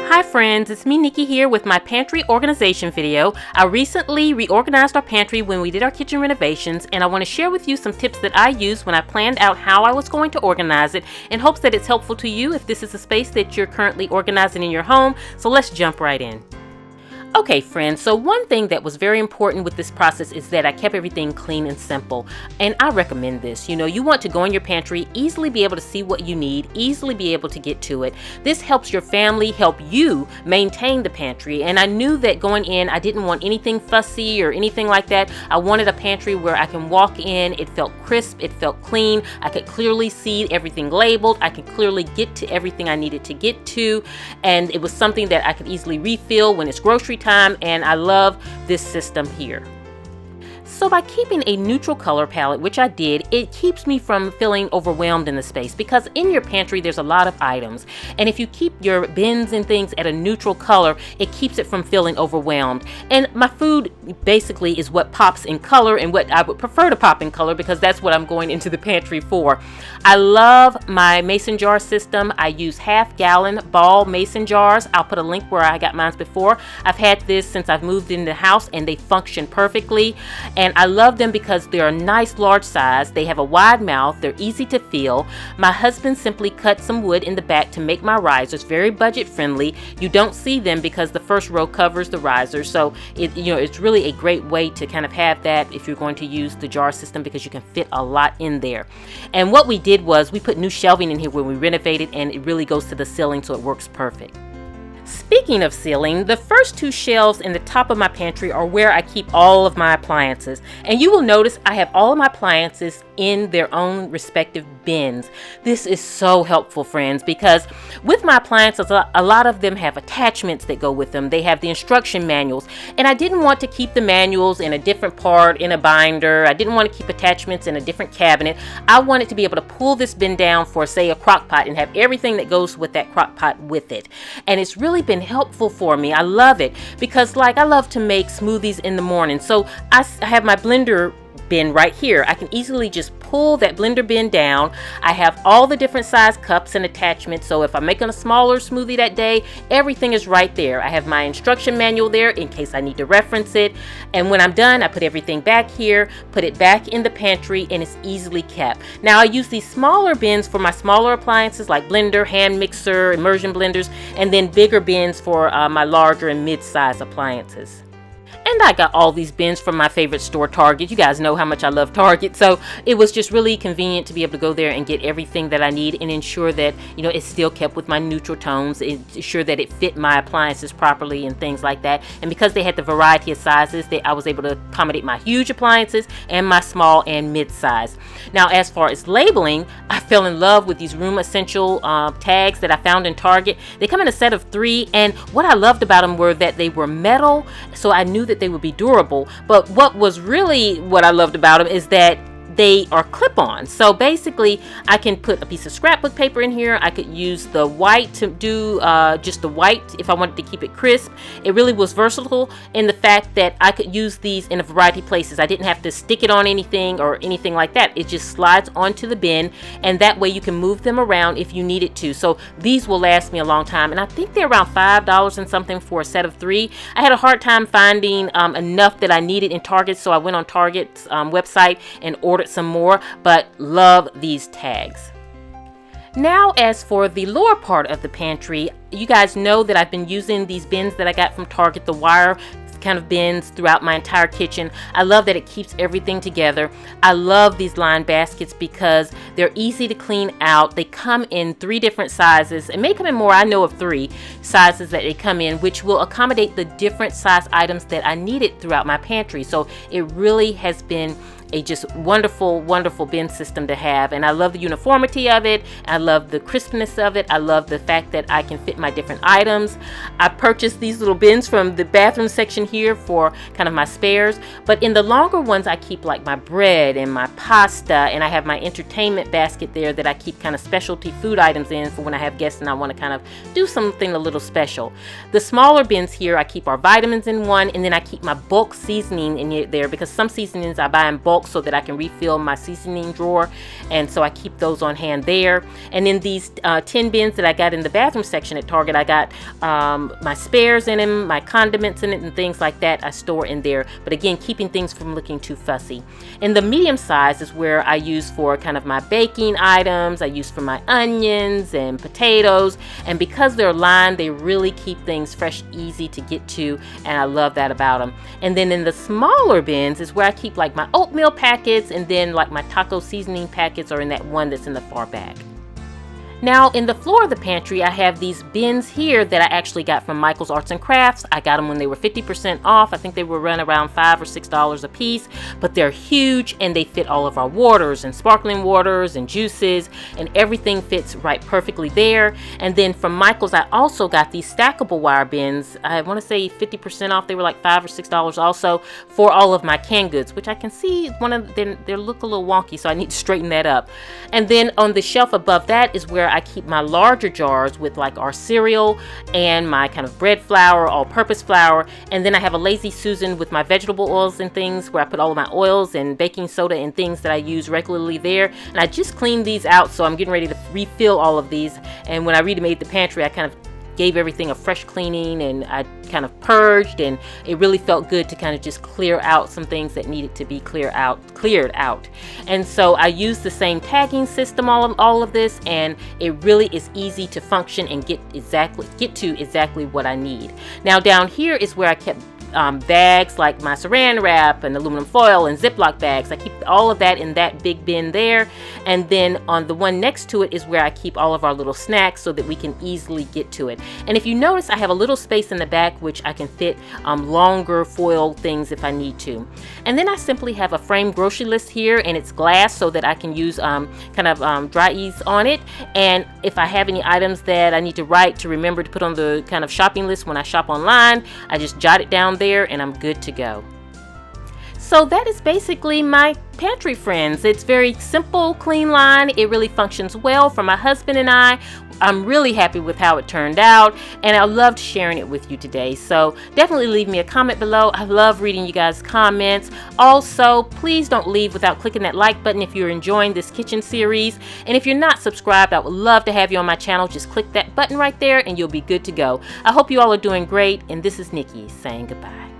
Hi friends, it's me Nikki here with my pantry organization video. I recently reorganized our pantry when we did our kitchen renovations, and I want to share with you some tips that I used when I planned out how I was going to organize it in hopes that it's helpful to you if this is a space that you're currently organizing in your home. So let's jump right in. Okay friends, so one thing that was very important with this process is that I kept everything clean and simple, and I recommend this. You want to go in your pantry, easily be able to see what you need, easily be able to get to it. This helps your family, help you maintain the pantry, and I knew that going in, I didn't want anything fussy or anything like that. I wanted a pantry where I can walk in, it felt crisp, it felt clean, I could clearly see everything labeled, I could clearly get to everything I needed to get to, and it was something that I could easily refill when it's grocery time, and I love this system here. So by keeping a neutral color palette, which I did, it keeps me from feeling overwhelmed in the space, because in your pantry there's a lot of items, and if you keep your bins and things at a neutral color, it keeps it from feeling overwhelmed. And my food basically is what pops in color and what I would prefer to pop in color, because that's what I'm going into the pantry for. I love my mason jar system. I use half-gallon ball mason jars. I'll put a link where I got mine before. I've had this since I've moved in the house, and they function perfectly. And I love them because they're a nice large size, they have a wide mouth, they're easy to fill. My husband simply cut some wood in the back to make my risers, very budget friendly. You don't see them because the first row covers the riser, so it's really a great way to kind of have that if you're going to use the jar system, because you can fit a lot in there. And what we did was we put new shelving in here when we renovated, and it really goes to the ceiling, so it works perfect. Speaking of ceiling, the first two shelves in the top of my pantry are where I keep all of my appliances. And you will notice I have all of my appliances in their own respective bins. This is so helpful, friends, because with my appliances, a lot of them have attachments that go with them. They have the instruction manuals, and I didn't want to keep the manuals in a different part in a binder. I didn't want to keep attachments in a different cabinet. I wanted to be able to pull this bin down for, say, a crock pot and have everything that goes with that crock pot with it. And it's really been helpful for me. I love it because, like, I love to make smoothies in the morning, so I have my blender bin right here. I can easily just pull that blender bin down. I have all the different size cups and attachments, so if I'm making a smaller smoothie that day, everything is right there. I have my instruction manual there in case I need to reference it, and when I'm done, I put everything back here, put it back in the pantry, and it's easily kept. Now I use these smaller bins for my smaller appliances like blender, hand mixer, immersion blenders, and then bigger bins for my larger and mid-size appliances. And I got all these bins from my favorite store, Target. You guys know how much I love Target, so it was just really convenient to be able to go there and get everything that I need and ensure that it's still kept with my neutral tones, ensure that it fit my appliances properly and things like that. And because they had the variety of sizes, I was able to accommodate my huge appliances and my small and mid-size. Now, as far as labeling, I fell in love with these room essential tags that I found in Target. They come in a set of 3, and what I loved about them were that they were metal, so I knew that they would be durable. But what I loved about them is that they are clip-on. So basically I can put a piece of scrapbook paper in here. I could use the white to do just the white if I wanted to keep it crisp. It really was versatile in the fact that I could use these in a variety of places. I didn't have to stick it on anything or anything like that. It just slides onto the bin, and that way you can move them around if you needed to. So these will last me a long time, and I think they're around $5 and something for a set of 3. I had a hard time finding enough that I needed in Target, so I went on Target's website and ordered some more, but love these tags. Now, as for the lower part of the pantry, you guys know that I've been using these bins that I got from Target, the wire kind of bins throughout my entire kitchen. I love that it keeps everything together. I love these lined baskets because they're easy to clean out. They come in 3 different sizes. It may come in more. I know of 3 sizes that they come in, which will accommodate the different size items that I needed throughout my pantry. So it really has been a just wonderful bin system to have, and I love the uniformity of it. I love the crispness of it. I love the fact that I can fit my different items. I purchased these little bins from the bathroom section here for kind of my spares, but in the longer ones I keep like my bread and my pasta, and I have my entertainment basket there that I keep kind of specialty food items in for when I have guests and I want to kind of do something a little special. The smaller bins here, I keep our vitamins in one, and then I keep my bulk seasoning in there because some seasonings I buy in bulk bulk so that I can refill my seasoning drawer, and so I keep those on hand there. And in these tin bins that I got in the bathroom section at Target, I got my spares in them, my condiments in it, and things like that I store in there, but again, keeping things from looking too fussy. In the medium size is where I use for kind of my baking items, I use for my onions and potatoes, and because they're lined, they really keep things fresh, easy to get to, and I love that about them. And then in the smaller bins is where I keep like my oatmeal packets, and then like my taco seasoning packets are in that one that's in the far back. Now in the floor of the pantry, I have these bins here that I actually got from Michael's Arts and Crafts. I got them when they were 50% off. I think they were run around $5 or $6 a piece, but they're huge and they fit all of our waters and sparkling waters and juices, and everything fits right perfectly there. And then from Michael's, I also got these stackable wire bins. I want to say 50% off. They were like $5 or $6 also for all of my canned goods, which I can see one of them, they look a little wonky, so I need to straighten that up. And then on the shelf above that is where I keep my larger jars with like our cereal and my kind of bread flour, all-purpose flour, and then I have a Lazy Susan with my vegetable oils and things where I put all of my oils and baking soda and things that I use regularly there. And I just cleaned these out, so I'm getting ready to refill all of these. And when I remade the pantry, I kind of gave everything a fresh cleaning, and I kind of purged, and it really felt good to kind of just clear out some things that needed to be cleared out. And so I used the same tagging system all of this, and it really is easy to function and get to exactly what I need. Now down here is where I kept bags like my saran wrap and aluminum foil and Ziploc bags. I keep all of that in that big bin there, and then on the one next to it is where I keep all of our little snacks so that we can easily get to it. And if you notice, I have a little space in the back which I can fit longer foil things if I need to. And then I simply have a framed grocery list here, and it's glass so that I can use dry ease on it. And if I have any items that I need to write to remember to put on the kind of shopping list when I shop online, I just jot it down there and I'm good to go. So that is basically my pantry, friends. It's very simple, clean line. It really functions well for my husband and I. I'm really happy with how it turned out, and I loved sharing it with you today. So definitely leave me a comment below. I love reading you guys' comments. Also, please don't leave without clicking that like button if you're enjoying this kitchen series. And if you're not subscribed, I would love to have you on my channel. Just click that button right there and you'll be good to go. I hope you all are doing great, and this is Nikki saying goodbye.